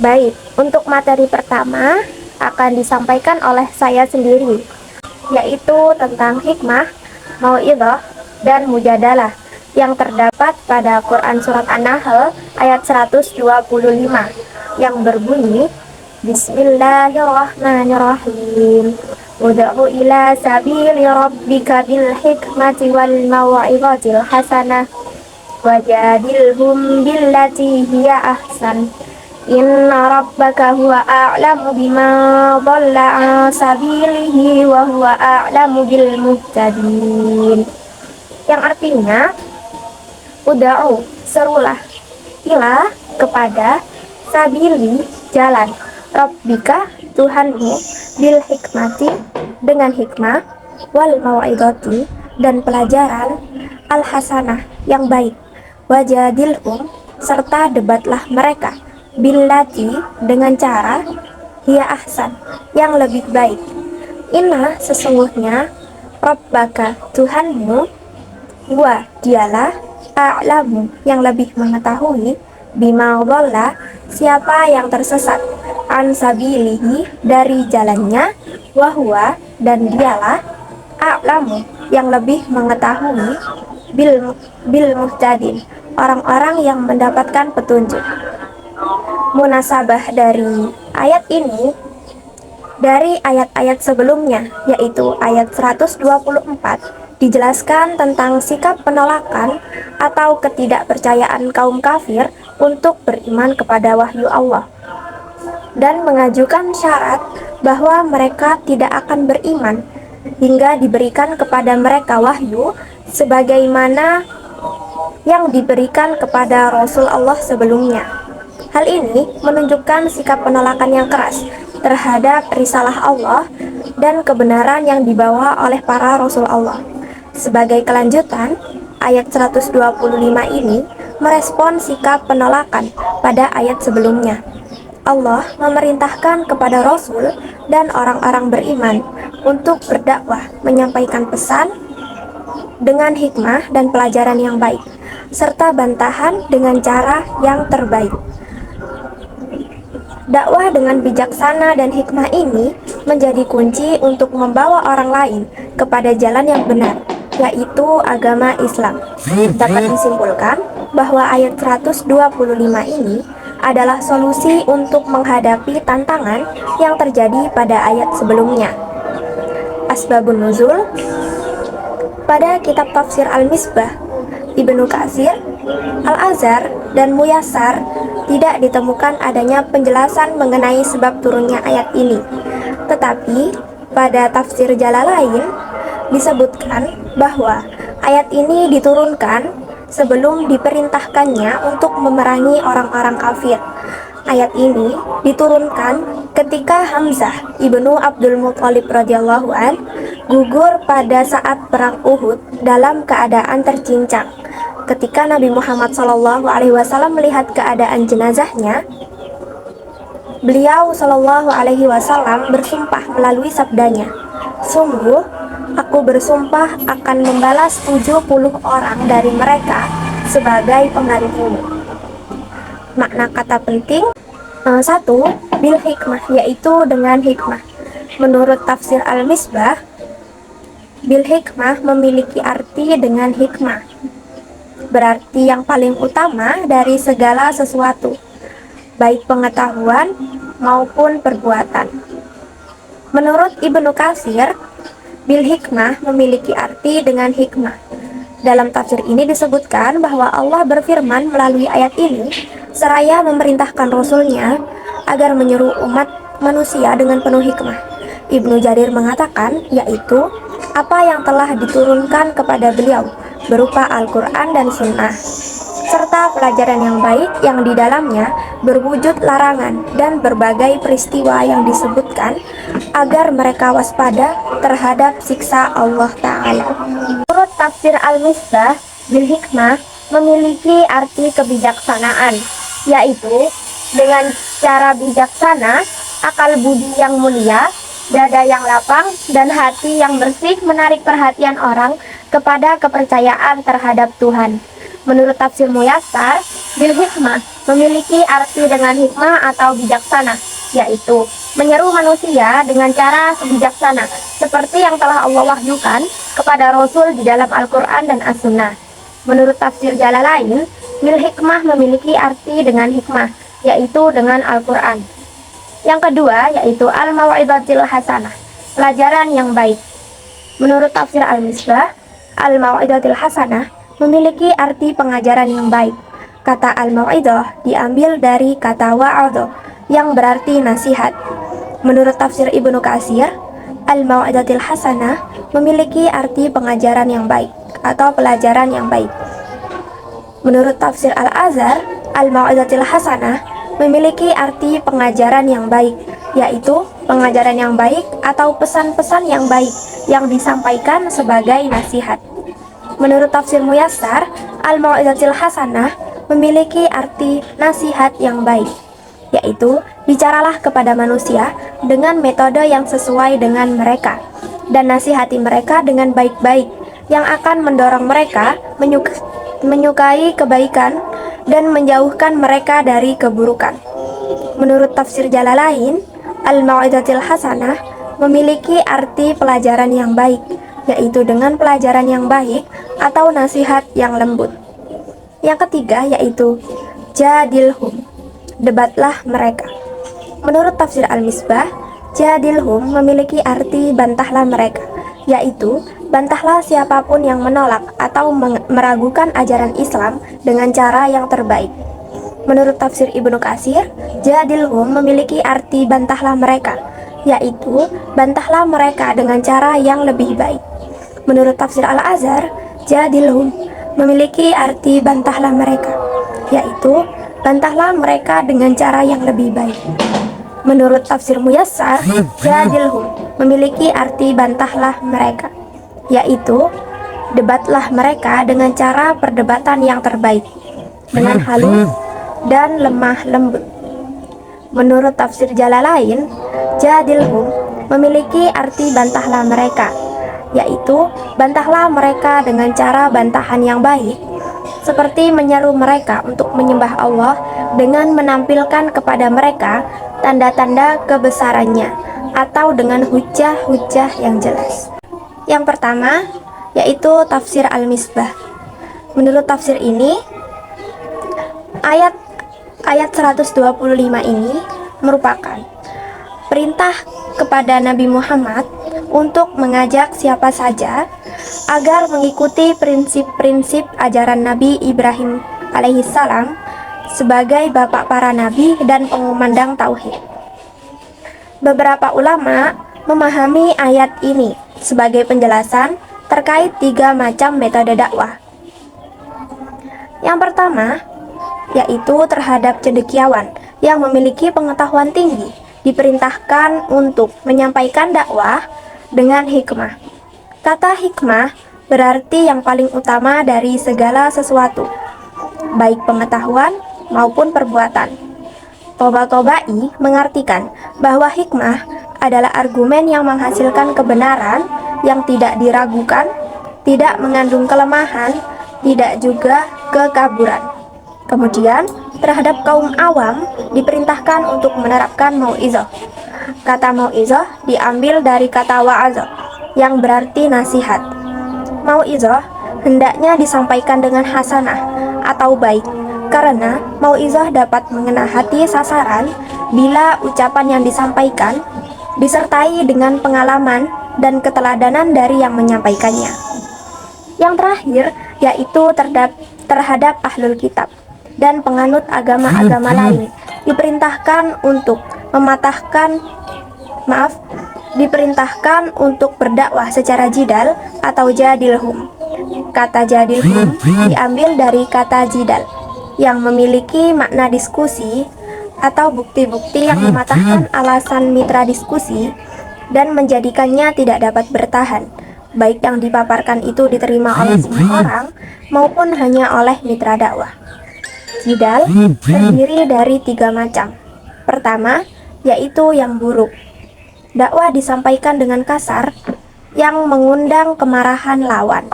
Baik, untuk materi pertama akan disampaikan oleh saya sendiri, yaitu tentang hikmah, mau'idhah, dan mujadalah yang terdapat pada Quran Surat An-Nahl ayat 125 yang berbunyi, Bismillahirrahmanirrahim. Ud'u ila sabili rabbika bil hikmati wal mau'idhatil hasanah wajadilhum billati hiya ahsan. Inna rabbaka huwa a'lamu bima dhalla an sabilihi wa huwa a'lamu bil muhtadin. Yang artinya, uda'u, serulah, ila, kepada, sabili, jalan, rabbika, Tuhanmu, bil hikmati, dengan hikmah, wal mau'idhati, dan pelajaran, al hasanah, yang baik, wajadilhum, serta debatlah mereka, billati, dengan cara, hiya ahsan, yang lebih baik. Inna, sesungguhnya, rabbaka, Tuhanmu, huwa, dialah, a'lamu, yang lebih mengetahui, bima dhalla, siapa yang tersesat, an sabilihi, dari jalannya, wahwa, dan dialah, a'lamu, yang lebih mengetahui, bil muhtadin, orang-orang yang mendapatkan petunjuk. Munasabah dari ayat ini dari ayat-ayat sebelumnya, yaitu ayat 124, dijelaskan tentang sikap penolakan atau ketidakpercayaan kaum kafir untuk beriman kepada wahyu Allah dan mengajukan syarat bahwa mereka tidak akan beriman hingga diberikan kepada mereka wahyu sebagaimana yang diberikan kepada Rasul Allah sebelumnya. Hal ini menunjukkan sikap penolakan yang keras terhadap risalah Allah dan kebenaran yang dibawa oleh para Rasul Allah. Sebagai kelanjutan, ayat 125 ini merespon sikap penolakan pada ayat sebelumnya. Allah memerintahkan kepada Rasul dan orang-orang beriman untuk berdakwah, menyampaikan pesan dengan hikmah dan pelajaran yang baik, serta bantahan dengan cara yang terbaik. Dakwah dengan bijaksana dan hikmah ini menjadi kunci untuk membawa orang lain kepada jalan yang benar, yaitu agama Islam. Dapat disimpulkan bahwa ayat 125 ini adalah solusi untuk menghadapi tantangan yang terjadi pada ayat sebelumnya. Asbabun nuzul. Pada kitab tafsir Al-Misbah, Ibnu Katsir, Al-Azhar, dan Muyassar tidak ditemukan adanya penjelasan mengenai sebab turunnya ayat ini. Tetapi pada tafsir Jalalain disebutkan bahwa ayat ini diturunkan sebelum diperintahkannya untuk memerangi orang-orang kafir. Ayat ini diturunkan ketika Hamzah ibnu Abdul Muthalib radhiyallahu an gugur pada saat perang Uhud dalam keadaan tercincang. Ketika Nabi Muhammad SAW melihat keadaan jenazahnya, beliau SAW bersumpah melalui sabdanya, "Sungguh, aku bersumpah akan membalas 70 orang dari mereka sebagai penggantimu." Makna kata penting, 1. Bil hikmah, yaitu dengan hikmah. Menurut tafsir Al-Misbah, bil hikmah memiliki arti dengan hikmah, berarti yang paling utama dari segala sesuatu, baik pengetahuan maupun perbuatan. Menurut Ibnu Katsir, bil hikmah memiliki arti dengan hikmah. Dalam tafsir ini disebutkan bahwa Allah berfirman melalui ayat ini seraya memerintahkan Rasulnya agar menyeru umat manusia dengan penuh hikmah. Ibnu Jarir mengatakan, yaitu apa yang telah diturunkan kepada beliau berupa Al-Quran dan Sunnah, serta pelajaran yang baik yang di dalamnya berwujud larangan dan berbagai peristiwa yang disebutkan agar mereka waspada terhadap siksa Allah Ta'ala. Menurut tafsir Al-Misbah, bil hikmah memiliki arti kebijaksanaan, yaitu dengan cara bijaksana, akal budi yang mulia, dada yang lapang, dan hati yang bersih menarik perhatian orang kepada kepercayaan terhadap Tuhan. Menurut tafsir Muyassar, bil hikmah memiliki arti dengan hikmah atau bijaksana, yaitu menyeru manusia dengan cara bijaksana, seperti yang telah Allah wahyukan kepada Rasul di dalam Al-Quran dan As-Sunnah. Menurut tafsir Jalalain, bil hikmah memiliki arti dengan hikmah, yaitu dengan Al-Quran. Yang kedua yaitu al-mau'izatil hasanah, pelajaran yang baik. Menurut tafsir Al-Misbah, al-mau'izatil hasanah memiliki arti pengajaran yang baik. Kata al-mau'izah diambil dari kata wa'adha yang berarti nasihat. Menurut tafsir Ibnu Katsir, al-mau'izatil hasanah memiliki arti pengajaran yang baik atau pelajaran yang baik. Menurut tafsir Al-Azhar, al-mau'izatil hasanah memiliki arti pengajaran yang baik, yaitu pengajaran yang baik atau pesan-pesan yang baik yang disampaikan sebagai nasihat. Menurut tafsir Muyassar, al-mau'izatil hasanah memiliki arti nasihat yang baik, yaitu bicaralah kepada manusia dengan metode yang sesuai dengan mereka, dan nasihati mereka dengan baik-baik yang akan mendorong mereka menyukai kebaikan dan menjauhkan mereka dari keburukan. Menurut tafsir Jalalain, al-mau'izatil hasanah memiliki arti pelajaran yang baik, yaitu dengan pelajaran yang baik atau nasihat yang lembut. Yang ketiga yaitu jadilhum, debatlah mereka. Menurut tafsir Al-Misbah, jadilhum memiliki arti bantahlah mereka, yaitu bantahlah siapapun yang menolak atau meragukan ajaran Islam dengan cara yang terbaik. Menurut tafsir Ibnu Katsir, jadilhum memiliki arti bantahlah mereka, yaitu bantahlah mereka dengan cara yang lebih baik. Menurut tafsir Al-Azhar, jadilhum memiliki arti bantahlah mereka, yaitu bantahlah mereka dengan cara yang lebih baik. Menurut tafsir Muyassar, jadilhum memiliki arti bantahlah mereka, yaitu debatlah mereka dengan cara perdebatan yang terbaik, dengan halus dan lemah lembut. Menurut tafsir Jalalain, jadilhum memiliki arti bantahlah mereka, yaitu bantahlah mereka dengan cara bantahan yang baik, seperti menyeru mereka untuk menyembah Allah dengan menampilkan kepada mereka tanda-tanda kebesarannya atau dengan hujah-hujah yang jelas. Yang pertama yaitu tafsir Al-Misbah. Menurut tafsir ini, ayat 125 ini merupakan perintah kepada Nabi Muhammad untuk mengajak siapa saja agar mengikuti prinsip-prinsip ajaran Nabi Ibrahim alaihissalam sebagai bapak para nabi dan pengumandang tauhid. Beberapa ulama memahami ayat ini sebagai penjelasan terkait 3 macam metode dakwah. Yang pertama yaitu terhadap cendekiawan yang memiliki pengetahuan tinggi diperintahkan untuk menyampaikan dakwah dengan hikmah. Kata hikmah berarti yang paling utama dari segala sesuatu, baik pengetahuan maupun perbuatan. Toba-Tobai mengartikan bahwa hikmah adalah argumen yang menghasilkan kebenaran yang tidak diragukan, tidak mengandung kelemahan, tidak juga kekaburan. Kemudian, terhadap kaum awam diperintahkan untuk menerapkan mau'izah. Kata mau'izah diambil dari kata wa'azah yang berarti nasihat. Mau'izah hendaknya disampaikan dengan hasanah atau baik, karena mau'izah dapat mengena hati sasaran bila ucapan yang disampaikan disertai dengan pengalaman dan keteladanan dari yang menyampaikannya. Yang terakhir yaitu terhadap ahlul kitab dan penganut agama-agama lain diperintahkan untuk diperintahkan untuk berdakwah secara jidal atau jadilhum. Kata jadilhum diambil dari kata jidal yang memiliki makna diskusi atau bukti-bukti yang mematahkan alasan mitra diskusi dan menjadikannya tidak dapat bertahan, baik yang dipaparkan itu diterima oleh semua orang maupun hanya oleh mitra dakwah. Jidal terdiri dari 3 macam. Pertama, yaitu yang buruk. Dakwah disampaikan dengan kasar yang mengundang kemarahan lawan,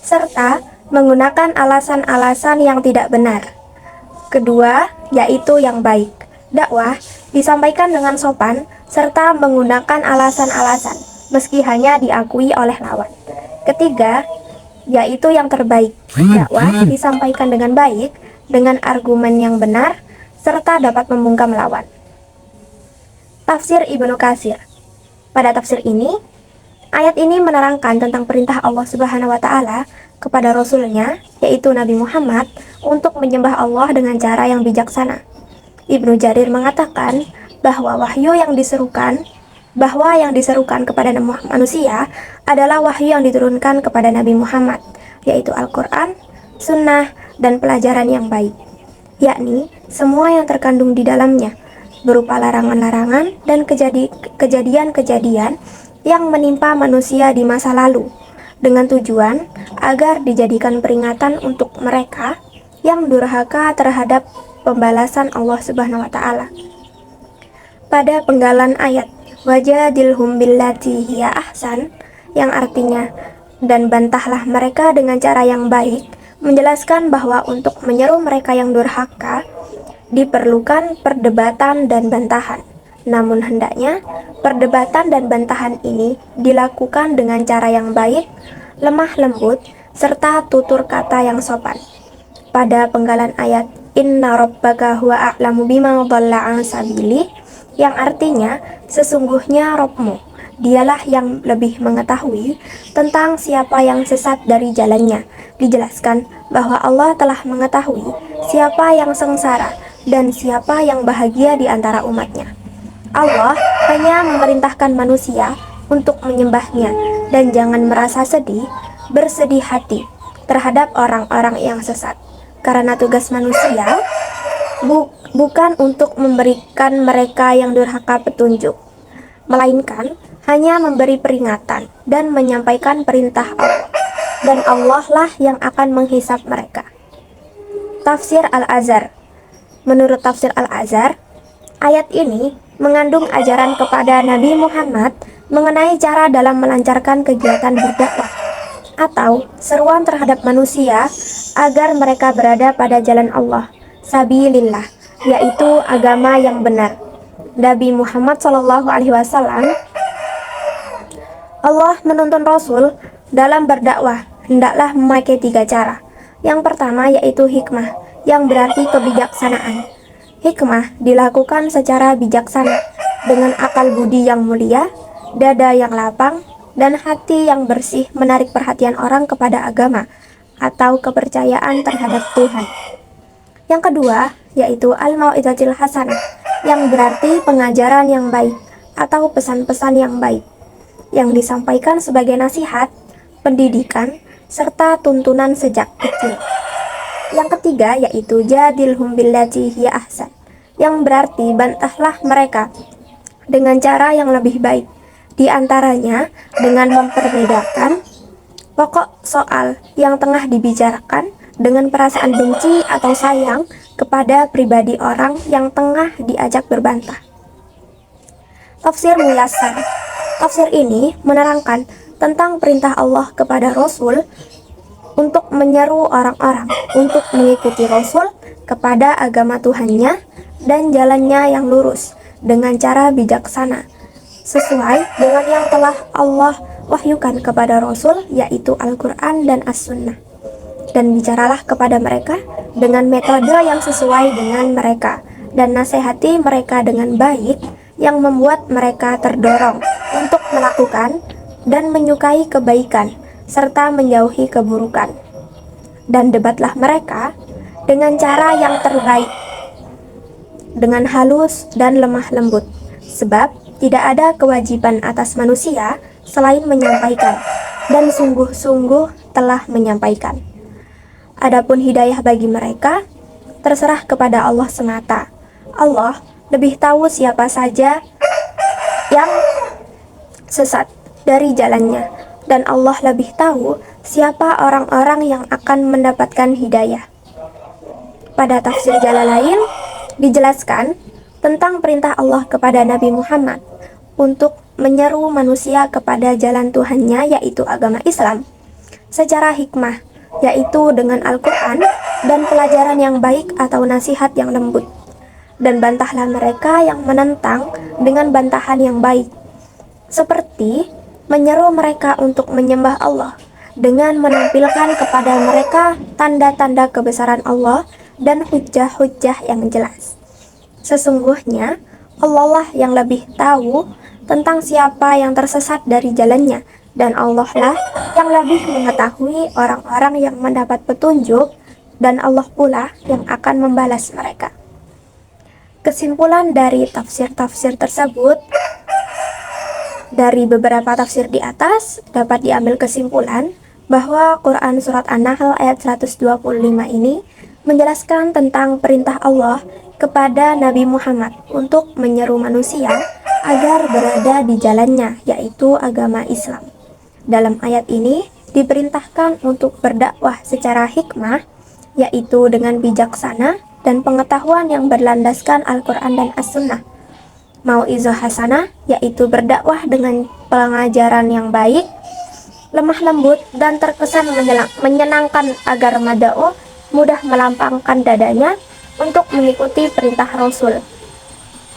serta menggunakan alasan-alasan yang tidak benar. Kedua, yaitu yang baik. Dakwah disampaikan dengan sopan serta menggunakan alasan-alasan meski hanya diakui oleh lawan. Ketiga, yaitu yang terbaik. Dakwah disampaikan dengan baik, dengan argumen yang benar, serta dapat membungkam lawan. Tafsir Ibnu Katsir. Pada tafsir ini, ayat ini menerangkan tentang perintah Allah Subhanahu wa taala kepada Rasul-Nya, yaitu Nabi Muhammad, untuk menyembah Allah dengan cara yang bijaksana. Ibnu Jarir mengatakan bahwa yang diserukan kepada manusia adalah wahyu yang diturunkan kepada Nabi Muhammad, yaitu Al-Quran, Sunnah, dan pelajaran yang baik, yakni semua yang terkandung di dalamnya, berupa larangan-larangan dan kejadian-kejadian yang menimpa manusia di masa lalu, dengan tujuan agar dijadikan peringatan untuk mereka yang durhaka terhadap pembalasan Allah Subhanahu wa taala. Pada penggalan ayat wajadilhum billati hiya ahsan, yang artinya dan bantahlah mereka dengan cara yang baik, menjelaskan bahwa untuk menyeru mereka yang durhaka diperlukan perdebatan dan bantahan. Namun hendaknya perdebatan dan bantahan ini dilakukan dengan cara yang baik, lemah lembut, serta tutur kata yang sopan. Pada penggalan ayat inna rabbaka huwa a'lamu bima dhalla an sabili, yang artinya sesungguhnya Rabbmu, dialah yang lebih mengetahui tentang siapa yang sesat dari jalannya. Dijelaskan bahwa Allah telah mengetahui siapa yang sengsara dan siapa yang bahagia di antara umatnya. Allah hanya memerintahkan manusia untuk menyembahnya dan jangan merasa bersedih hati terhadap orang-orang yang sesat. Karena tugas manusia bukan untuk memberikan mereka yang durhaka petunjuk, melainkan hanya memberi peringatan dan menyampaikan perintah Allah, dan Allah lah yang akan menghisap mereka. Tafsir Al-Azhar. Menurut tafsir Al-Azhar, ayat ini mengandung ajaran kepada Nabi Muhammad mengenai cara dalam melancarkan kegiatan berdakwah atau seruan terhadap manusia agar mereka berada pada jalan Allah, sabilillah, yaitu agama yang benar. Nabi Muhammad SAW, Allah menuntun Rasul dalam berdakwah hendaklah memakai 3 cara. Yang pertama yaitu hikmah, yang berarti kebijaksanaan. Hikmah dilakukan secara bijaksana dengan akal budi yang mulia, dada yang lapang, dan hati yang bersih menarik perhatian orang kepada agama atau kepercayaan terhadap Tuhan. Yang kedua yaitu al-mau'izatil hasanah, yang berarti pengajaran yang baik atau pesan-pesan yang baik yang disampaikan sebagai nasihat, pendidikan, serta tuntunan sejak kecil. Yang ketiga yaitu jadilhum billati hiya ahsan, yang berarti bantahlah mereka dengan cara yang lebih baik, di antaranya dengan memperbedakan pokok soal yang tengah dibicarakan dengan perasaan benci atau sayang kepada pribadi orang yang tengah diajak berbantah. Tafsir Muyassar. Tafsir ini menerangkan tentang perintah Allah kepada Rasul untuk menyeru orang-orang untuk mengikuti Rasul kepada agama Tuhannya dan jalannya yang lurus dengan cara bijaksana, sesuai dengan yang telah Allah wahyukan kepada Rasul, yaitu Al-Quran dan As-Sunnah. Dan bicaralah kepada mereka dengan metode yang sesuai dengan mereka, dan nasihati mereka dengan baik yang membuat mereka terdorong untuk melakukan dan menyukai kebaikan serta menjauhi keburukan. Dan debatlah mereka dengan cara yang terbaik, dengan halus dan lemah lembut, sebab tidak ada kewajiban atas manusia selain menyampaikan, dan sungguh-sungguh telah menyampaikan. Adapun hidayah bagi mereka terserah kepada Allah semata. Allah lebih tahu siapa saja yang sesat dari jalannya, dan Allah lebih tahu siapa orang-orang yang akan mendapatkan hidayah. pada tafsir Jalalain dijelaskan tentang perintah Allah kepada Nabi Muhammad untuk menyeru manusia kepada jalan Tuhannya, yaitu agama Islam, secara hikmah, yaitu dengan Al-Quran dan pelajaran yang baik atau nasihat yang lembut. Dan bantahlah mereka yang menentang dengan bantahan yang baik, seperti menyeru mereka untuk menyembah Allah dengan menampilkan kepada mereka tanda-tanda kebesaran Allah dan hujjah-hujjah yang jelas. Sesungguhnya Allah lah yang lebih tahu tentang siapa yang tersesat dari jalannya, dan Allah lah yang lebih mengetahui orang-orang yang mendapat petunjuk, dan Allah pula yang akan membalas mereka. Kesimpulan dari tafsir-tafsir tersebut, dari beberapa tafsir di atas dapat diambil kesimpulan bahwa Quran Surat An-Nahl ayat 125 ini menjelaskan tentang perintah Allah kepada Nabi Muhammad untuk menyeru manusia agar berada di jalannya, yaitu agama Islam. Dalam ayat ini diperintahkan untuk berdakwah secara hikmah, yaitu dengan bijaksana dan pengetahuan yang berlandaskan Al-Quran dan As-Sunnah. Mau'izah hasanah, yaitu berdakwah dengan pengajaran yang baik, lemah lembut, dan terkesan menyenangkan agar mada'u mudah melampangkan dadanya untuk mengikuti perintah Rasul.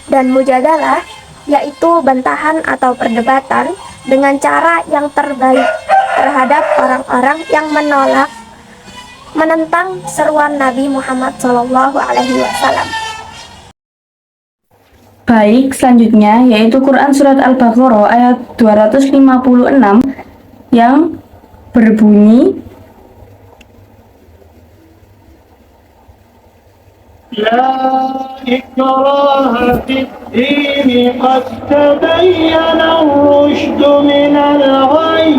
Dan mujadalah, yaitu bantahan atau perdebatan dengan cara yang terbaik terhadap orang-orang yang menentang seruan Nabi Muhammad SAW. Baik, selanjutnya yaitu Quran Surat Al-Baqarah ayat 256 yang berbunyi, لا إكراه في الدين قد تبين الرشد من الغي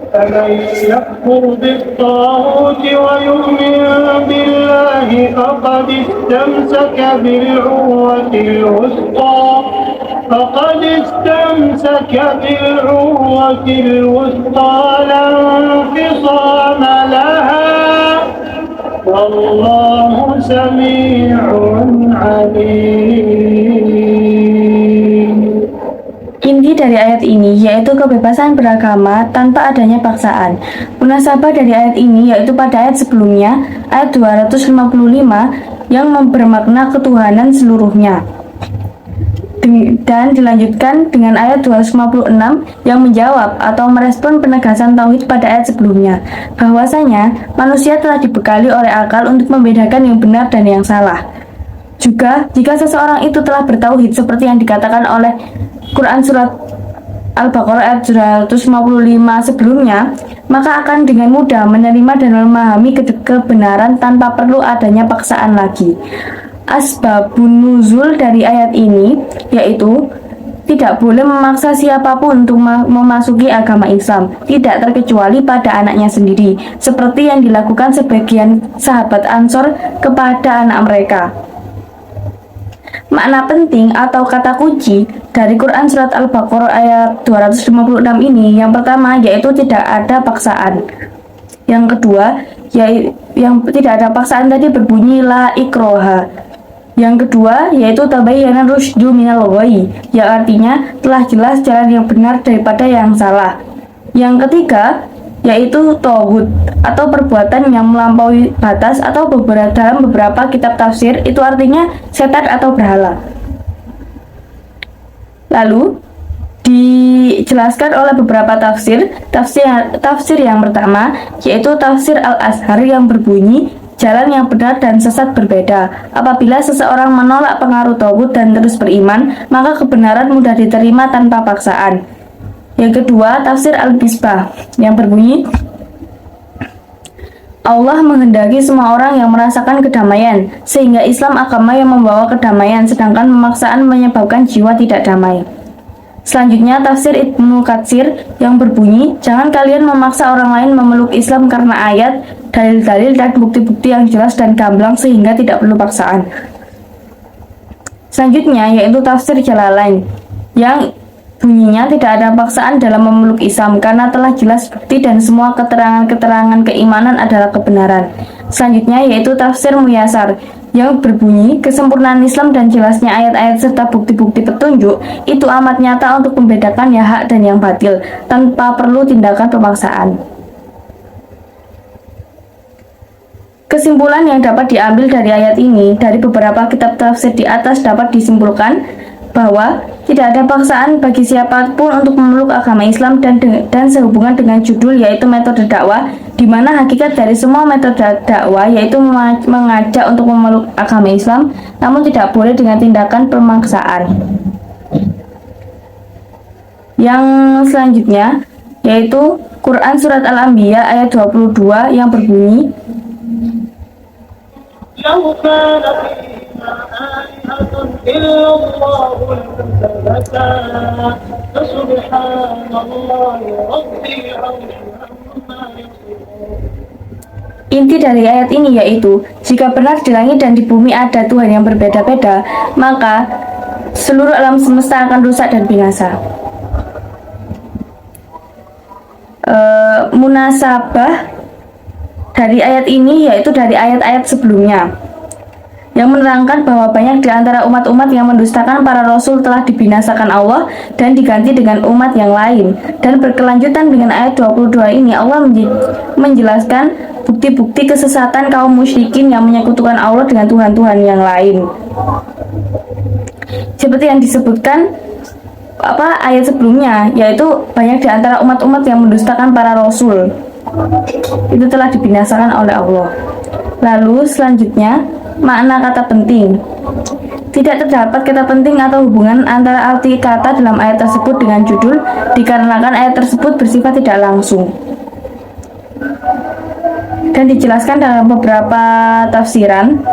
فمن يكفر بالطاغوت ويؤمن بالله فقد استمسك بالعروة الوثقى لا انفصام لها والله سميع عليم. Inti dari ayat ini yaitu kebebasan beragama tanpa adanya paksaan. Munasabah dari ayat ini yaitu pada ayat sebelumnya, ayat 255 yang bermakna ketuhanan seluruhnya. Dan dilanjutkan dengan ayat 256 yang menjawab atau merespon penegasan tauhid pada ayat sebelumnya, bahwasanya manusia telah dibekali oleh akal untuk membedakan yang benar dan yang salah. Juga jika seseorang itu telah bertauhid seperti yang dikatakan oleh Quran Surat Al-Baqarah ayat 255 sebelumnya, maka akan dengan mudah menerima dan memahami kebenaran tanpa perlu adanya paksaan lagi. Asbabun nuzul dari ayat ini yaitu tidak boleh memaksa siapapun untuk memasuki agama Islam, tidak terkecuali pada anaknya sendiri, seperti yang dilakukan sebagian sahabat Ansor kepada anak mereka. Makna penting atau kata kunci dari Quran Surat Al-Baqarah ayat 256 ini, yang pertama yaitu tidak ada paksaan. Yang kedua, yang tidak ada paksaan tadi berbunyi la ikroha. Yang kedua yaitu tabayyana rusydu minal ghayy, yang artinya telah jelas jalan yang benar daripada yang salah. Yang ketiga yaitu taghut atau perbuatan yang melampaui batas, atau dalam beberapa kitab tafsir itu artinya setan atau berhala. Lalu dijelaskan oleh beberapa tafsir yang pertama yaitu tafsir Al-Azhar yang berbunyi jalan yang benar dan sesat berbeda. Apabila seseorang menolak pengaruh taghut dan terus beriman, maka kebenaran mudah diterima tanpa paksaan. Yang kedua, tafsir Al-Misbah yang berbunyi, Allah menghendaki semua orang yang merasakan kedamaian, sehingga Islam agama yang membawa kedamaian, sedangkan pemaksaan menyebabkan jiwa tidak damai. Selanjutnya, tafsir Ibnu Katsir yang berbunyi, jangan kalian memaksa orang lain memeluk Islam karena ayat, dalil-dalil, dan bukti-bukti yang jelas dan gamblang sehingga tidak perlu paksaan. Selanjutnya, yaitu tafsir Jalalain yang bunyinya tidak ada paksaan dalam memeluk Islam karena telah jelas bukti dan semua keterangan-keterangan keimanan adalah kebenaran. Selanjutnya yaitu tafsir Muyasar yang berbunyi, kesempurnaan Islam dan jelasnya ayat-ayat serta bukti-bukti petunjuk itu amat nyata untuk membedakan yang hak dan yang batil tanpa perlu tindakan pemaksaan. Kesimpulan yang dapat diambil dari ayat ini dari beberapa kitab tafsir di atas dapat disimpulkan bahwa tidak ada paksaan bagi siapapun untuk memeluk agama Islam dan sehubungan dengan judul yaitu metode dakwah, di mana hakikat dari semua metode dakwah yaitu mengajak untuk memeluk agama Islam, namun tidak boleh dengan tindakan pemaksaan. Yang selanjutnya yaitu Quran Surat Al-Anbiya ayat 22 yang berbunyi, لو كان فيهما آلهة إلا الله لفسدتا فسبحان الله رب العرش عما يصفون. Inti dari ayat ini yaitu, jika benar di langit dan di bumi ada Tuhan yang berbeda-beda, maka seluruh alam semesta akan rusak dan binasa. Munasabah dari ayat ini yaitu dari ayat-ayat sebelumnya yang menerangkan bahwa banyak di antara umat-umat yang mendustakan para rasul telah dibinasakan Allah dan diganti dengan umat yang lain. Dan berkelanjutan dengan ayat 22 ini Allah menjelaskan bukti-bukti kesesatan kaum musyrikin yang menyekutukan Allah dengan Tuhan-Tuhan yang lain. Seperti yang disebutkan ayat sebelumnya, yaitu banyak di antara umat-umat yang mendustakan para rasul itu telah dibinasakan oleh Allah. Lalu selanjutnya makna kata penting. Tidak terdapat kata penting atau hubungan antara arti kata dalam ayat tersebut dengan judul, dikarenakan ayat tersebut bersifat tidak langsung dan dijelaskan dalam beberapa tafsiran.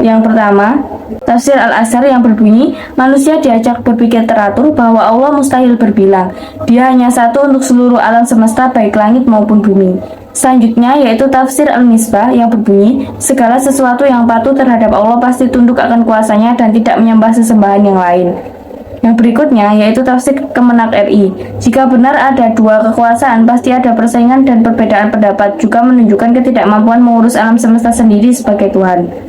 Yang pertama, tafsir Al-Azhar yang berbunyi, manusia diajak berpikir teratur bahwa Allah mustahil berbilang. Dia hanya satu untuk seluruh alam semesta baik langit maupun bumi. Selanjutnya yaitu tafsir Al-Misbah yang berbunyi, segala sesuatu yang patuh terhadap Allah pasti tunduk akan kuasanya dan tidak menyembah sesembahan yang lain. Yang berikutnya yaitu tafsir Kemenak RI. Jika benar ada dua kekuasaan, pasti ada persaingan dan perbedaan pendapat, juga menunjukkan ketidakmampuan mengurus alam semesta sendiri sebagai Tuhan.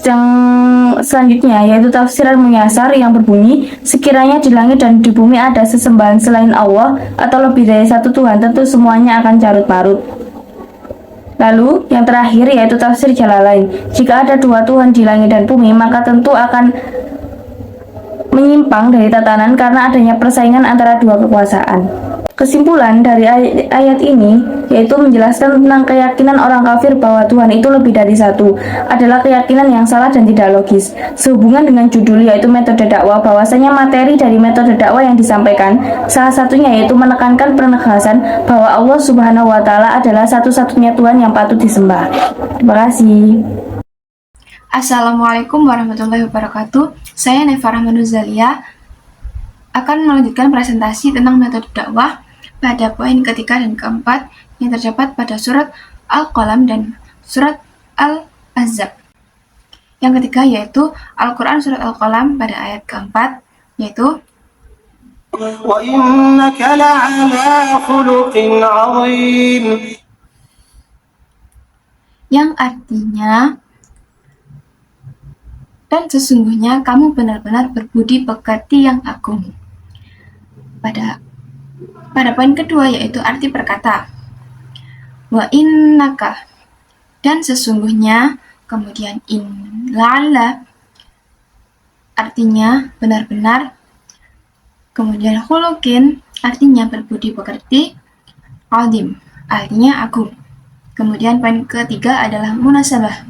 Yang selanjutnya yaitu tafsir Al-Muyasar yang berbunyi, sekiranya di langit dan di bumi ada sesembahan selain Allah atau lebih dari satu Tuhan, tentu semuanya akan carut marut. Lalu yang terakhir yaitu tafsir Jalalain, jika ada dua Tuhan di langit dan bumi, maka tentu akan menyimpang dari tatanan karena adanya persaingan antara dua kekuasaan. Kesimpulan dari ayat ini yaitu menjelaskan tentang keyakinan orang kafir bahwa Tuhan itu lebih dari satu adalah keyakinan yang salah dan tidak logis. Sehubungan dengan judul yaitu metode dakwah, bahwasanya materi dari metode dakwah yang disampaikan salah satunya yaitu menekankan penegasan bahwa Allah Subhanahu wa Ta'ala adalah satu-satunya Tuhan yang patut disembah. Terima kasih. Assalamualaikum warahmatullahi wabarakatuh. Saya Neva Rahmanuzalia akan melanjutkan presentasi tentang metode dakwah pada poin ketiga dan keempat yang terdapat pada surat Al-Qalam dan surat Al-Ahzab. Yang ketiga yaitu Al-Quran surat Al-Qalam pada ayat keempat yaitu وَإِنَّكَ لَعَلَى خُلُقٍ عَظِيمٍ, yang artinya, dan sesungguhnya kamu benar-benar berbudi pekerti yang agung. Pada poin kedua yaitu arti perkata. Wa innaka, dan sesungguhnya, kemudian la'alla artinya benar-benar, kemudian khuluqin artinya berbudi pekerti, azim artinya agung. Kemudian poin ketiga adalah munasabah.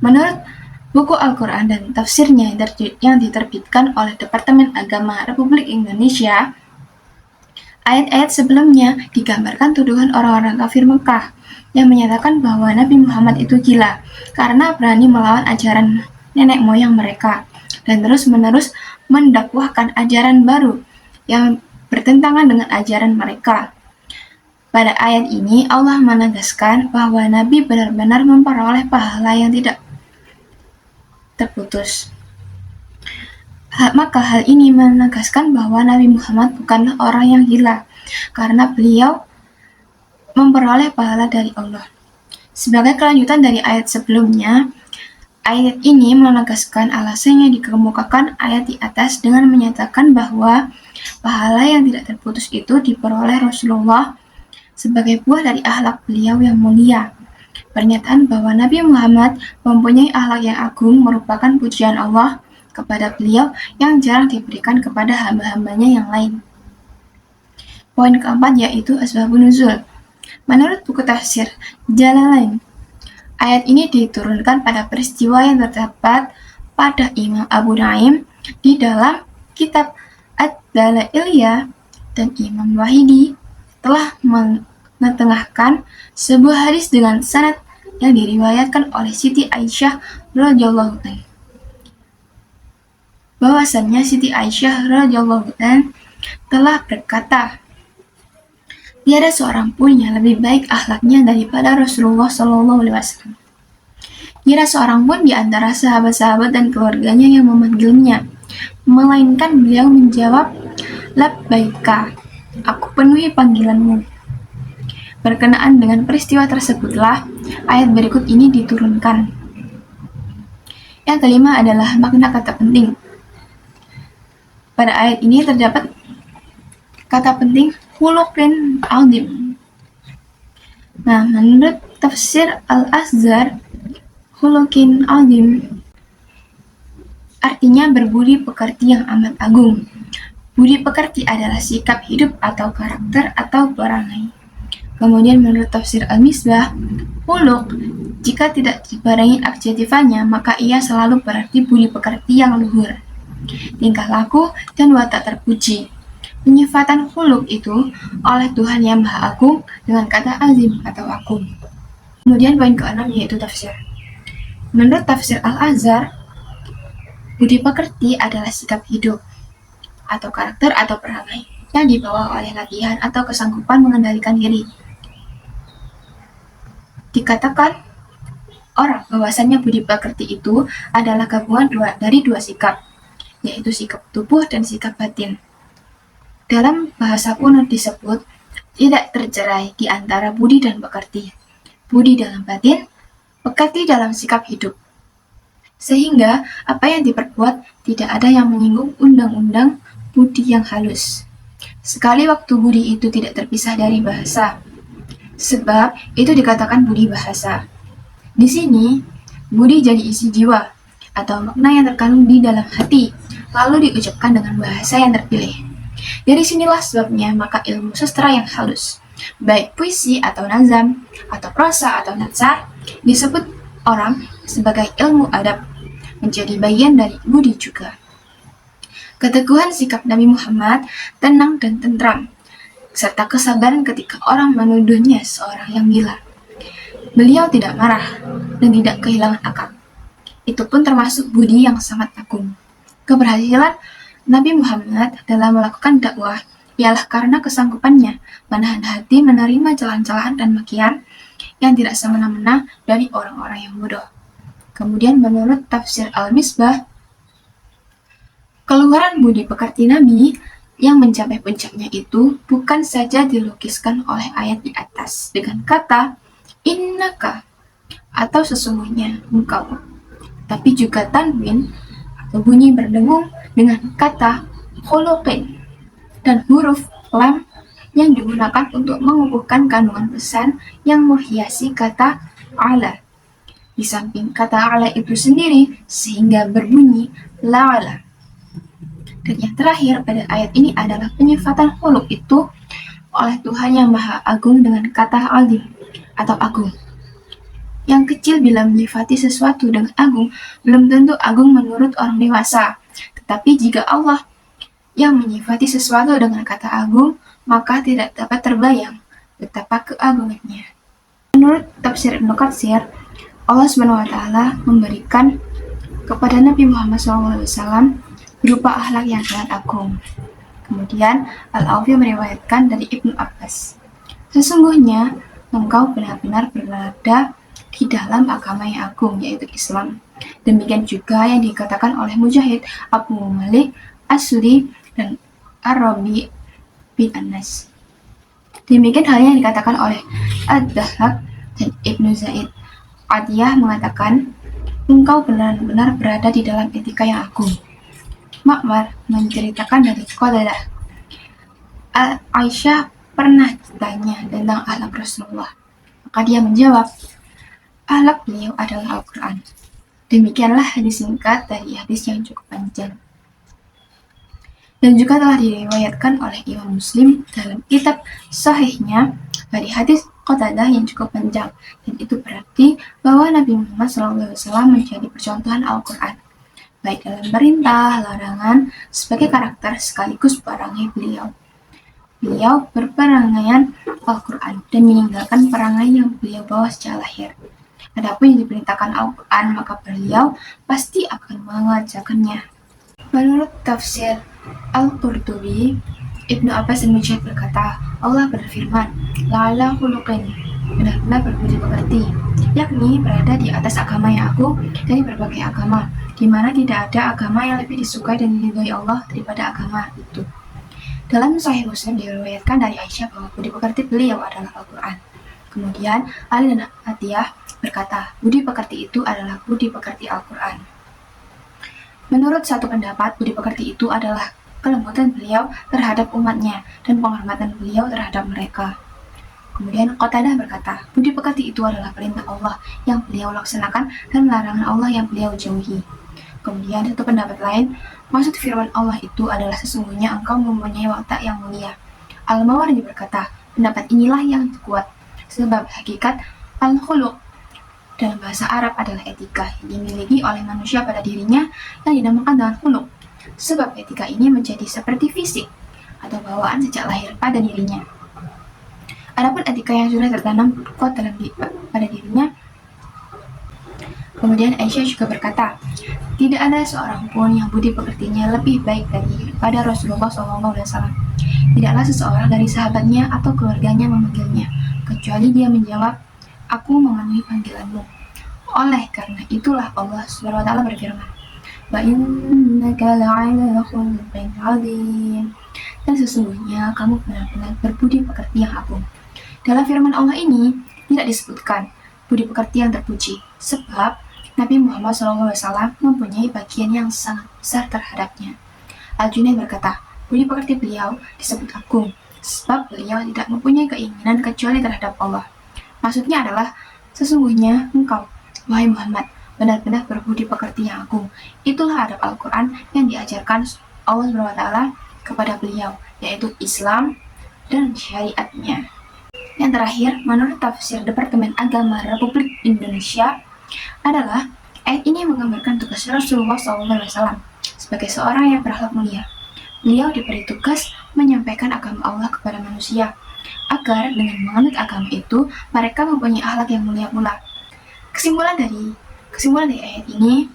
Menurut buku Al-Quran dan tafsirnya yang diterbitkan oleh Departemen Agama Republik Indonesia, ayat-ayat sebelumnya digambarkan tuduhan orang-orang kafir Mekah yang menyatakan bahwa Nabi Muhammad itu gila karena berani melawan ajaran nenek moyang mereka dan terus-menerus mendakwahkan ajaran baru yang bertentangan dengan ajaran mereka. Pada ayat ini Allah menegaskan bahwa Nabi benar-benar memperoleh pahala yang tidak terputus. Maka hal ini menegaskan bahwa Nabi Muhammad bukanlah orang yang gila, karena beliau memperoleh pahala dari Allah. Sebagai kelanjutan dari ayat sebelumnya, ayat ini menegaskan alasan yang dikemukakan ayat di atas dengan menyatakan bahwa pahala yang tidak terputus itu diperoleh Rasulullah sebagai buah dari akhlak beliau yang mulia. Pernyataan bahwa Nabi Muhammad mempunyai akhlak yang agung merupakan pujian Allah kepada beliau yang jarang diberikan kepada hamba-hambanya yang lain. Poin keempat yaitu asbabun nuzul. Menurut buku tafsir Jalalain, ayat ini diturunkan pada peristiwa yang terdapat pada Imam Abu Nuaim di dalam kitab Ad-Dalailiyah, dan Imam Wahidi telah mengetengahkan sebuah hadis dengan sanad yang diriwayatkan oleh Siti Aisyah radhiyallahu anha. Bahwasannya Siti Aisyah radhiyallahu anha telah berkata, tiada seorang pun yang lebih baik akhlaknya daripada Rasulullah SAW. Tiada seorang pun di antara sahabat-sahabat dan keluarganya yang memanggilnya, melainkan beliau menjawab, labbaika, aku penuhi panggilanmu. Berkenaan dengan peristiwa tersebutlah ayat berikut ini diturunkan. Yang kelima adalah makna kata penting. Pada ayat ini terdapat kata penting khuluqin azim. Nah, menurut tafsir Al-Azhar, khuluqin azim artinya berbudi pekerti yang amat agung. Budi pekerti adalah sikap hidup atau karakter atau perangai. Kemudian menurut tafsir Al-Misbah, khuluq jika tidak dibarengi adjektifannya maka ia selalu berarti budi pekerti yang luhur, tingkah laku dan watak terpuji. Penyifatan khuluq itu oleh Tuhan yang Maha Agung dengan kata azim atau agung. Kemudian poin ke-6 yaitu tafsir. Menurut tafsir Al-Azhar, budi pekerti adalah sikap hidup atau karakter atau perangai yang dibawa oleh latihan atau kesanggupan mengendalikan diri. Dikatakan orang bahwasannya budi pekerti itu adalah gabungan dari dua sikap, yaitu sikap tubuh dan sikap batin. Dalam bahasa kuno disebut tidak tercerai di antara budi dan pekerti. Budi dalam batin, pekerti dalam sikap hidup. Sehingga apa yang diperbuat tidak ada yang menyinggung undang-undang budi yang halus. Sekali waktu budi itu tidak terpisah dari bahasa. Sebab itu dikatakan budi bahasa. Di sini, budi jadi isi jiwa atau makna yang terkandung di dalam hati, lalu diucapkan dengan bahasa yang terpilih. Dari sinilah sebabnya maka ilmu sastra yang halus, baik puisi atau nazam, atau prosa atau natsar, disebut orang sebagai ilmu adab, menjadi bagian dari budi juga. Keteguhan sikap Nabi Muhammad tenang dan tentram, serta kesabaran ketika orang menuduhnya seorang yang gila. Beliau tidak marah dan tidak kehilangan akal. Itu pun termasuk budi yang sangat agung. Keberhasilan Nabi Muhammad dalam melakukan dakwah ialah karena kesanggupannya menahan hati menerima celaan-celaan dan makian yang tidak semena-mena dari orang-orang yang bodoh. Kemudian menurut tafsir Al-Misbah, keluaran budi pekerti Nabi yang mencapai puncaknya itu bukan saja dilukiskan oleh ayat di atas dengan kata innaka atau sesungguhnya engkau, tapi juga tanwin atau bunyi berdengung dengan kata khuluqin dan huruf lam yang digunakan untuk mengukuhkan kandungan pesan yang menghiasi kata ala di samping kata ala itu sendiri sehingga berbunyi la'ala. Dan yang terakhir pada ayat ini adalah penyifatan khuluq itu oleh Tuhan yang Maha Agung dengan kata azim atau agung. Yang kecil bila menyifati sesuatu dengan agung, belum tentu agung menurut orang dewasa. Tetapi jika Allah yang menyifati sesuatu dengan kata agung, maka tidak dapat terbayang betapa keagungannya. Menurut tafsir Ibnu Katsir, Allah SWT memberikan kepada Nabi Muhammad SAW berupa akhlak yang sangat agung. Kemudian Al-Awfi meriwayatkan dari Ibnu Abbas, sesungguhnya engkau benar-benar berada di dalam agama yang agung, yaitu Islam. Demikian juga yang dikatakan oleh Mujahid, Abu Malik, As-Sudi, dan Ar-Rabi bin Anas. Demikian halnya yang dikatakan oleh Ad-Dahhak dan Ibnu Zaid. Atiyah mengatakan, engkau benar-benar berada di dalam etika yang agung. Ma'mar menceritakan dari Qatadah, Aisyah pernah ditanya tentang akhlak Rasulullah. Maka dia menjawab, akhlak beliau adalah Al-Quran. Demikianlah hadis singkat dari hadis yang cukup panjang. Dan juga telah diriwayatkan oleh Imam Muslim dalam kitab sahihnya dari hadis Qatadah yang cukup panjang. Dan itu berarti bahwa Nabi Muhammad SAW menjadi percontohan Al-Quran, baik dalam perintah, larangan, sebagai karakter sekaligus perangai beliau. Beliau berperangaian Al-Quran dan meninggalkan perangai yang beliau bawa sejak lahir. Adapun yang diperintahkan Al-Quran, maka beliau pasti akan mengerjakannya. Menurut tafsir Al-Qurtubi, Ibnu Abbas dan Mujahid berkata, Allah berfirman, la'ala khuluqin, benar-benar berbudi pekerti, yakni berada di atas agama yang agung dari berbagai agama, di mana tidak ada agama yang lebih disukai dan diridhoi Allah daripada agama itu. Dalam Sahih Muslim diriwayatkan dari Aisyah bahwa budi pekerti beliau adalah Al-Quran. Kemudian Ali dan Atiyah berkata, budi pekerti itu adalah budi pekerti Al-Quran. Menurut satu pendapat, budi pekerti itu adalah kelembutan beliau terhadap umatnya dan penghormatan beliau terhadap mereka. Kemudian Qatadah berkata, budi pekerti itu adalah perintah Allah yang beliau laksanakan dan larangan Allah yang beliau jauhi. Kemudian satu pendapat lain, maksud firman Allah itu adalah sesungguhnya engkau mempunyai watak yang mulia. Al-Mawardi berkata, pendapat inilah yang kuat, sebab hakikat al-khuluq dalam bahasa Arab adalah etika yang dimiliki oleh manusia pada dirinya yang dinamakan dengan khuluq. Sebab etika ini menjadi seperti fisik atau bawaan sejak lahir pada dirinya. Adapun etika yang sudah tertanam kuat pada dirinya. Kemudian Aisyah juga berkata, tidak ada seorang pun yang budi pekertinya lebih baik daripada Rasulullah SAW. Tidaklah seseorang dari sahabatnya atau keluarganya memanggilnya, kecuali dia menjawab, aku memenuhi panggilanmu. Oleh karena itulah Allah SWT berfirman, wa innaka la'ala khuluqin 'adzim. Dan sesungguhnya kamu benar-benar berbudi pekerti yang agung. Dalam firman Allah ini tidak disebutkan budi pekerti yang terpuji, sebab Nabi Muhammad SAW mempunyai bagian yang sangat besar terhadapnya. Al-Junaid berkata, budi pekerti beliau disebut agung, sebab beliau tidak mempunyai keinginan kecuali terhadap Allah. Maksudnya adalah, sesungguhnya engkau, wahai Muhammad, benar-benar berbudi pekerti yang agung. Itulah adab Al-Quran yang diajarkan Allah SWT kepada beliau, yaitu Islam dan syariatnya. Yang terakhir, menurut tafsir Departemen Agama Republik Indonesia, adalah ayat ini menggambarkan tugas Rasulullah SAW sebagai seorang yang berakhlak mulia. Beliau diberi tugas menyampaikan agama Allah kepada manusia, agar dengan menganut agama itu, mereka mempunyai akhlak yang mulia pula. Kesimpulan dari ayat ini,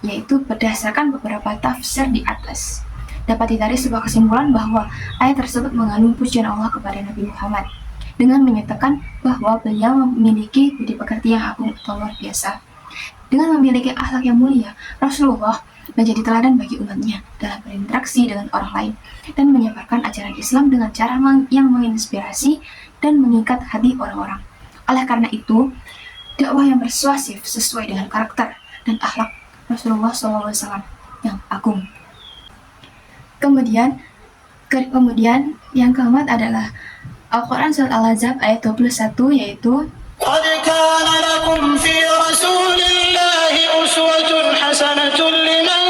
yaitu berdasarkan beberapa tafsir di atas, dapat ditarik sebuah kesimpulan bahwa ayat tersebut mengandung pujian Allah kepada Nabi Muhammad, dengan menyatakan bahwa beliau memiliki budi pekerti yang agung atau luar biasa. Dengan memiliki akhlak yang mulia, Rasulullah menjadi teladan bagi umatnya dalam berinteraksi dengan orang lain dan menyebarkan ajaran Islam dengan cara yang menginspirasi dan mengikat hati orang-orang. Oleh karena itu, dakwah yang persuasif sesuai dengan karakter dan akhlak Rasulullah SAW yang agung. Kemudian yang keempat adalah Al-Quran Surat Al-Ahzab ayat 21, yaitu قد كان لكم في رسول الله أسوة حسنة لمن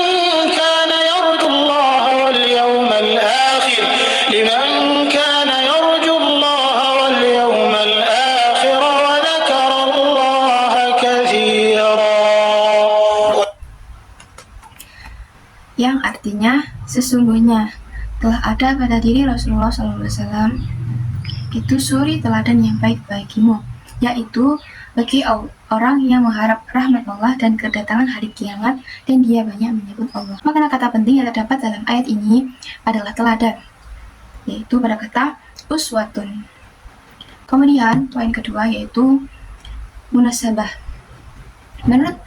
كان يرجو الله واليوم الآخر وذكر الله كثيرا. yang artinya sesungguhnya telah ada pada diri Rasulullah SAW itu suri teladan yang baik bagimu, yaitu bagi orang yang mengharap rahmat Allah dan kedatangan hari kiamat, dan dia banyak menyebut Allah. Makna kata penting yang terdapat dalam ayat ini adalah teladan, yaitu pada kata uswatun. Kemudian poin kedua yaitu munasabah. Menurut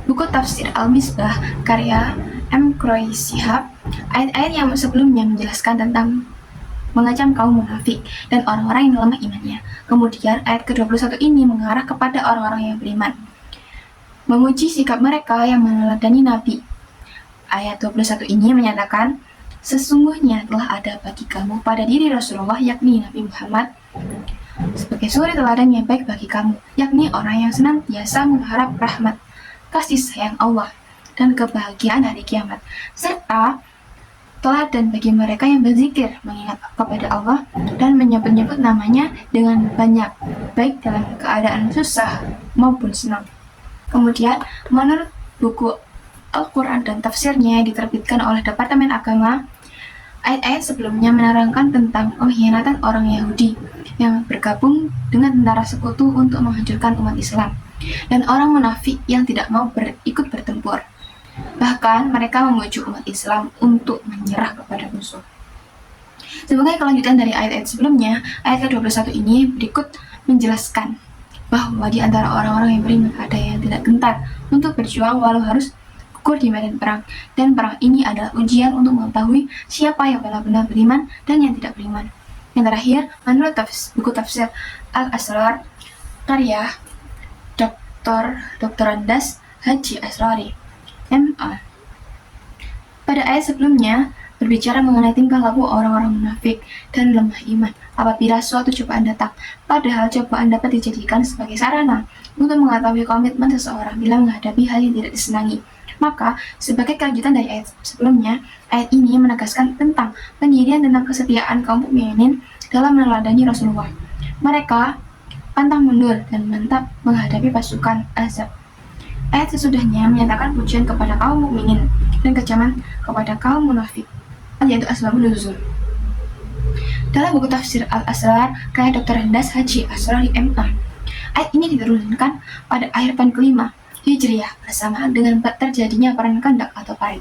buku tafsir Al-Misbah karya M. Kroy Shihab, ayat-ayat yang sebelumnya menjelaskan tentang mengecam kaum munafik dan orang-orang yang lemah imannya. Kemudian ayat ke-21 ini mengarah kepada orang-orang yang beriman, memuji sikap mereka yang meneladani Nabi. Ayat 21 ini menyatakan, sesungguhnya telah ada bagi kamu pada diri Rasulullah, yakni Nabi Muhammad, sebagai suri teladan yang baik bagi kamu, yakni orang yang senantiasa mengharap rahmat, kasih sayang Allah, dan kebahagiaan hari kiamat, serta teladan bagi mereka yang berzikir, mengingat kepada Allah, dan menyebut-nyebut namanya dengan banyak, baik dalam keadaan susah maupun senang. Kemudian, menurut buku Al-Quran dan tafsirnya yang diterbitkan oleh Departemen Agama, ayat-ayat sebelumnya menerangkan tentang pengkhianatan orang Yahudi yang bergabung dengan tentara sekutu untuk menghancurkan umat Islam, dan orang munafik yang tidak mau ikut bertempur. Bahkan mereka membujuk umat Islam untuk menyerah kepada musuh. Sebagai kelanjutan dari ayat-ayat sebelumnya, ayat ke-21 ini berikut menjelaskan bahwa di antara orang-orang yang beriman ada yang tidak gentar untuk berjuang walau harus gugur di medan perang, dan perang ini adalah ujian untuk mengetahui siapa yang benar-benar beriman dan yang tidak beriman. Yang terakhir, menurut buku tafsir Al-Asrar karya Dr. Andas Haji Asrari, MA, pada ayat sebelumnya berbicara mengenai tingkah laku orang-orang munafik dan lemah iman apabila suatu cobaan datang, padahal cobaan dapat dijadikan sebagai sarana untuk mengetahui komitmen seseorang bila menghadapi hal yang tidak disenangi. Maka, sebagai kelanjutan dari ayat sebelumnya, ayat ini menegaskan tentang pendirian tentang kesetiaan kaum mukminin dalam meneladani Rasulullah. Mereka pantang mundur dan mantap menghadapi pasukan azab. Ayat sesudahnya menyatakan pujian kepada kaum mukminin dan kecaman kepada kaum munafik, yaitu asbabun nuzul. Dalam buku tafsir Al-Asrar karya Dr. Andas Haji Asrari MA, ayat ini diturunkan pada akhir pekan kelima Hijriah bersamaan dengan terjadinya perang Khandaq atau Parit.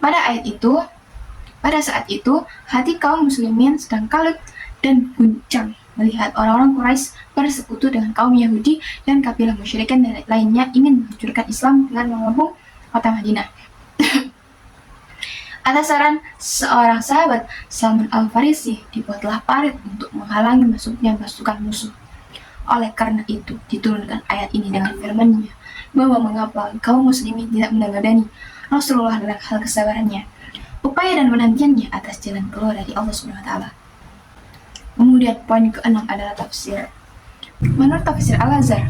Pada saat itu, hati kaum muslimin sedang kalut dan guncang melihat orang-orang Quraisy bersekutu dengan kaum Yahudi dan kabilah musyrikin lainnya ingin menghancurkan Islam dengan mengepung kota Madinah. Atas saran seorang sahabat, Salman Al-Farisi, dibuatlah parit untuk menghalangi masuknya pasukan musuh. Oleh karena itu, diturunkan ayat ini dengan firman-Nya bahwa mengapa kaum muslimin tidak meneladani Rasulullah dalam hal kesabarannya, upaya dan penantiannya atas jalan keluar dari Allah SWT. Kemudian poin ke-6 adalah tafsir. Menurut tafsir Al-Azhar,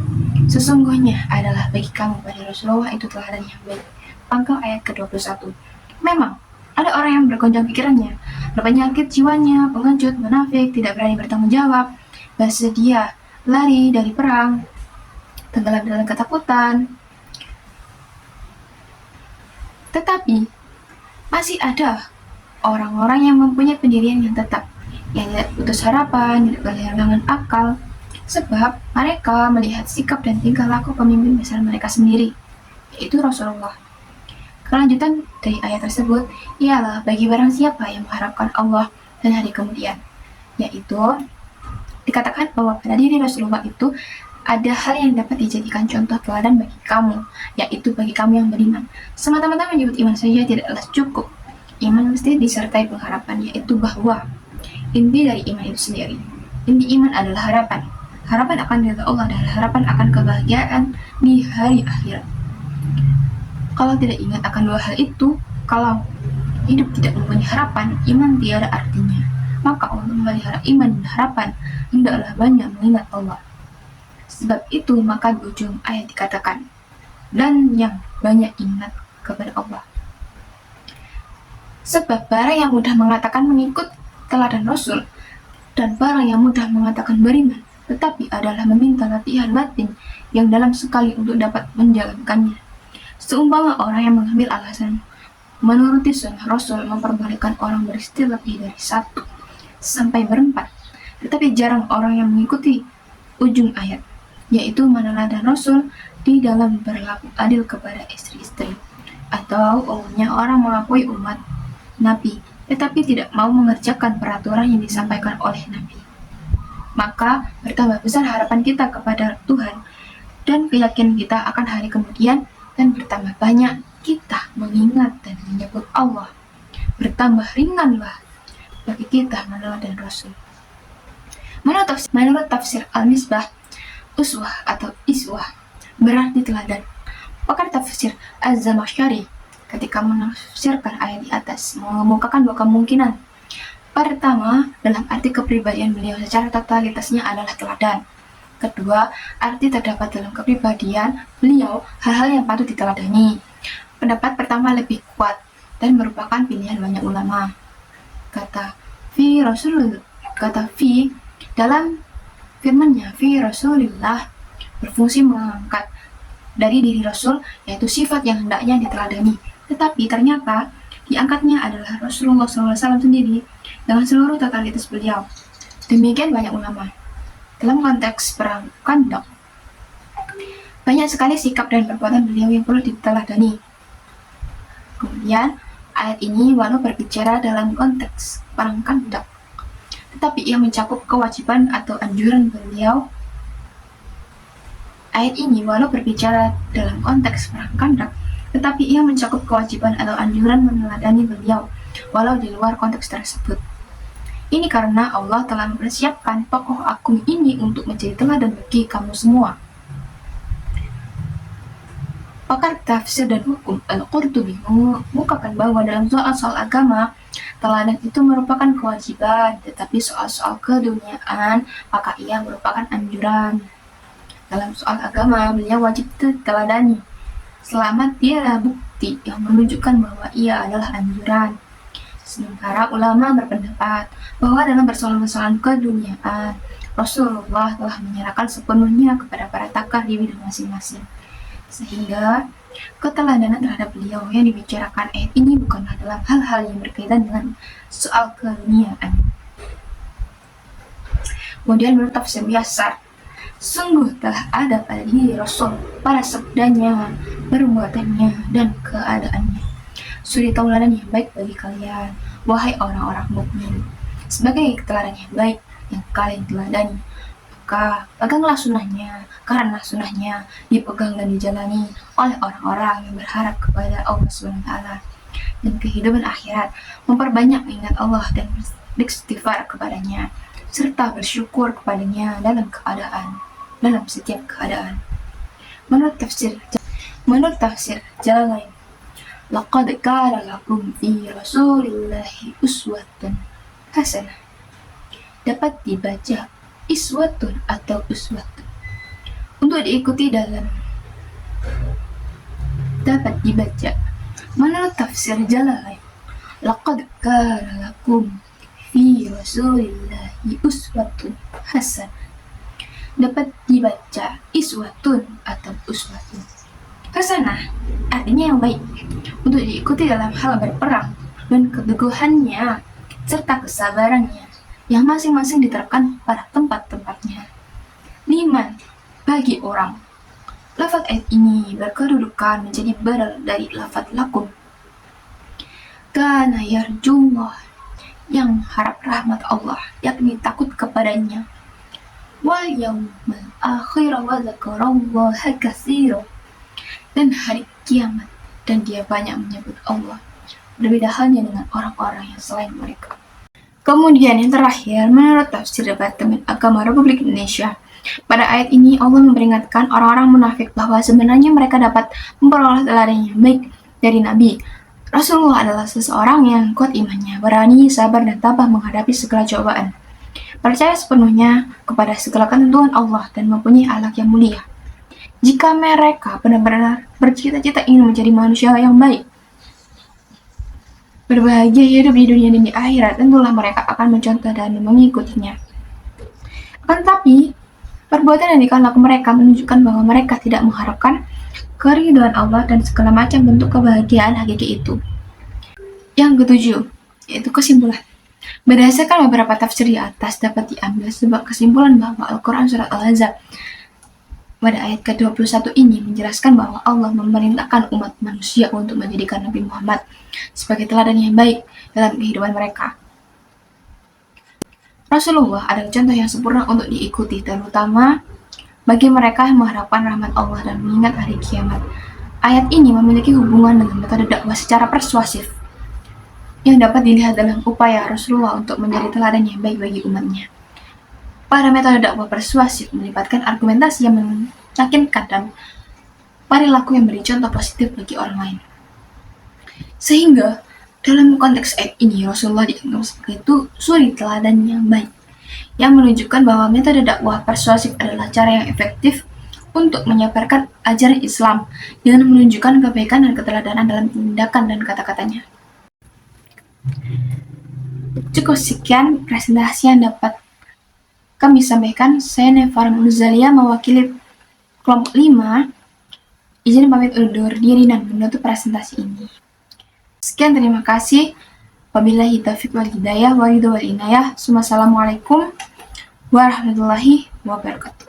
sesungguhnya adalah bagi kamu pada Rasulullah itu teladan yang baik. Pangkal ayat ke-21. Memang ada orang yang bergoncang pikirannya, berpenyakit jiwanya, pengecut, munafik, tidak berani bertanggung jawab, bersedia lari dari perang, tenggelam dalam ketakutan. Tetapi masih ada orang-orang yang mempunyai pendirian yang tetap, yang tidak putus harapan, tidak kehilangan akal, sebab mereka melihat sikap dan tingkah laku pemimpin besar mereka sendiri, yaitu Rasulullah. Kelanjutan dari ayat tersebut ialah bagi barang siapa yang mengharapkan Allah dan hari kemudian, yaitu dikatakan bahwa pada diri Rasulullah itu ada hal yang dapat dijadikan contoh teladan bagi kamu, yaitu bagi kamu yang beriman. Semata-mata menyebut iman saja tidaklah cukup. Iman mesti disertai pengharapan, yaitu bahwa inti dari iman itu sendiri. Inti iman adalah harapan. Harapan akan ridha Allah dan harapan akan kebahagiaan di hari akhirat. Kalau tidak ingat akan dua hal itu, kalau hidup tidak mempunyai harapan, iman tiada artinya. Maka untuk memelihara iman dan harapan, hendaklah banyak mengingat Allah. Sebab itu maka di ujung ayat dikatakan, dan yang banyak ingat kepada Allah. Sebab barang yang mudah mengatakan mengikut teladan Rasul, dan barang yang mudah mengatakan beriman, tetapi adalah meminta latihan batin yang dalam sekali untuk dapat menjalankannya. Seumpama orang yang mengambil alasan menuruti sunnah Rasul memperbolehkan orang beristri lebih dari 1 sampai berempat, tetapi jarang orang yang mengikuti ujung ayat, yaitu meneladani Rasul di dalam berlaku adil kepada istri-istri, atau umumnya orang mengakui umat Nabi, tetapi tidak mau mengerjakan peraturan yang disampaikan oleh Nabi. Maka bertambah besar harapan kita kepada Tuhan dan keyakinan kita akan hari kemudian, dan bertambah banyak kita mengingat dan menyebut Allah. Bertambah ringanlah bagi kita meneladani Rasul. Menurut tafsir Al-Misbah, uswah atau iswah berarti teladan. Pakar tafsir Az-Zamakhsyari ketika menafsirkan ayat di atas mengemukakan dua kemungkinan. Pertama, dalam arti kepribadian beliau secara totalitasnya adalah teladan. Kedua, arti terdapat dalam kepribadian beliau hal-hal yang patut diteladani. Pendapat pertama lebih kuat dan merupakan pilihan banyak ulama. Kata fi dalam firman-Nya fi Rasulillah berfungsi mengangkat dari diri Rasul, yaitu sifat yang hendaknya diteladani. Tetapi ternyata diangkatnya adalah Rasulullah SAW sendiri dengan seluruh totalitas beliau. Demikian banyak ulama. Dalam konteks perang Khandaq, banyak sekali sikap dan perbuatan beliau yang perlu diteladani. Kemudian, ayat ini walau berbicara dalam konteks perang Khandaq, tetapi ia mencakup kewajiban atau anjuran beliau. Ayat ini walau berbicara dalam konteks perang Khandaq, tetapi ia mencakup kewajiban atau anjuran meneladani beliau, walau di luar konteks tersebut. Ini karena Allah telah mempersiapkan tokoh agung ini untuk menjadi teladan bagi kamu semua. Pakar tafsir dan hukum Al-Qurtubi mengungkapkan bahwa dalam soal-soal agama, teladan itu merupakan kewajiban, tetapi soal-soal keduniaan, maka ia merupakan anjuran. Dalam soal agama, beliau wajib diteladani, selama tiada bukti yang menunjukkan bahwa ia adalah anjuran. Sementara ulama berpendapat bahwa dalam persoalan-persoalan keduniaan, Rasulullah telah menyerahkan sepenuhnya kepada para pakar di bidang masing-masing. Sehingga keteladanan terhadap beliau yang dibicarakan ayat ini bukanlah dalam hal-hal yang berkaitan dengan soal keduniaan. Kemudian menurut tafsir Yasar, sungguh telah ada pada diri Rasul, pada sabdanya, perbuatannya, dan keadaannya suri tauladan yang baik bagi kalian, wahai orang-orang mukmin. Sebagai teladan yang baik yang kalian teladani, maka peganglah sunnahnya, karena sunnahnya dipegang dan dijalani oleh orang-orang yang berharap kepada Allah SWT dan kehidupan akhirat, memperbanyak mengingat Allah dan beristighfar kepadanya, serta bersyukur kepadanya dalam setiap keadaan. Menurut tafsir Jalalain, laqad kana lakum fi Rasulillahi uswatun hasanah. Dapat dibaca iswatun atau uswatun untuk diikuti dapat dibaca. Menurut tafsir Jalalain, laqad kana lakum fi Rasulillahi uswatun hasanah. Dapat dibaca iswatun atau uswatun. Hasanah artinya yang baik, untuk diikuti dalam hal berperang dan keteguhannya serta kesabarannya yang masing-masing diterapkan pada tempat-tempatnya. 5. Bagi orang. Lafaz ayat ini berkedudukan menjadi badal dari lafaz lakum. Kana yarjullah, yang harap rahmat Allah, yakni takut kepadanya. Wal yawmal akhir wa dzakarallaha katsira, dan hari kiamat, dan dia banyak menyebut Allah. Berbeda halnya dengan orang-orang yang selain mereka. Kemudian yang terakhir, menurut tafsir Departemen Agama Republik Indonesia, pada ayat ini Allah memperingatkan orang-orang munafik bahwa sebenarnya mereka dapat memperoleh teladan yang baik dari Nabi. Rasulullah adalah seseorang yang kuat imannya, berani, sabar, dan tabah menghadapi segala cobaan, percaya sepenuhnya kepada segala ketentuan Allah, dan mempunyai akhlak yang mulia. Jika mereka benar-benar bercita-cita ingin menjadi manusia yang baik, berbahagia hidup di dunia dan di akhirat, tentulah mereka akan mencontoh dan mengikutinya. Akan tetapi, perbuatan dan tingkah laku mereka menunjukkan bahwa mereka tidak mengharapkan keridhaan Allah dan segala macam bentuk kebahagiaan hakiki itu. Yang ketujuh, yaitu kesimpulan. Berdasarkan beberapa tafsir di atas, dapat diambil sebuah kesimpulan bahwa Al-Quran Surat Al-Ahzab pada ayat ke-21 ini menjelaskan bahwa Allah memerintahkan umat manusia untuk menjadikan Nabi Muhammad sebagai teladan yang baik dalam kehidupan mereka. Rasulullah adalah contoh yang sempurna untuk diikuti, terutama bagi mereka yang mengharapkan rahmat Allah dan mengingat hari kiamat. Ayat ini memiliki hubungan dengan metode dakwah secara persuasif. yang dapat dilihat dalam upaya Rasulullah untuk menjadi teladan yang baik bagi umatnya. Para metode dakwah persuasif melibatkan argumentasi yang meyakinkan dan perilaku yang beri contoh positif bagi orang lain. Sehingga dalam konteks ayat ini Rasulullah dianggap sebagai suri teladan yang baik, yang menunjukkan bahwa metode dakwah persuasif adalah cara yang efektif untuk menyampaikan ajaran Islam dengan menunjukkan kebaikan dan keteladanan dalam tindakan dan kata-katanya. Cukup sekian presentasi yang dapat kami sampaikan. Saya Nefar Muzalia mewakili kelompok 5. Izin pamit undur diri dan menutup presentasi ini. Sekian, terima kasih. Wabillahi taufiq wal hidayah, wa ridho wal inayah. Wassalamualaikum warahmatullahi wabarakatuh.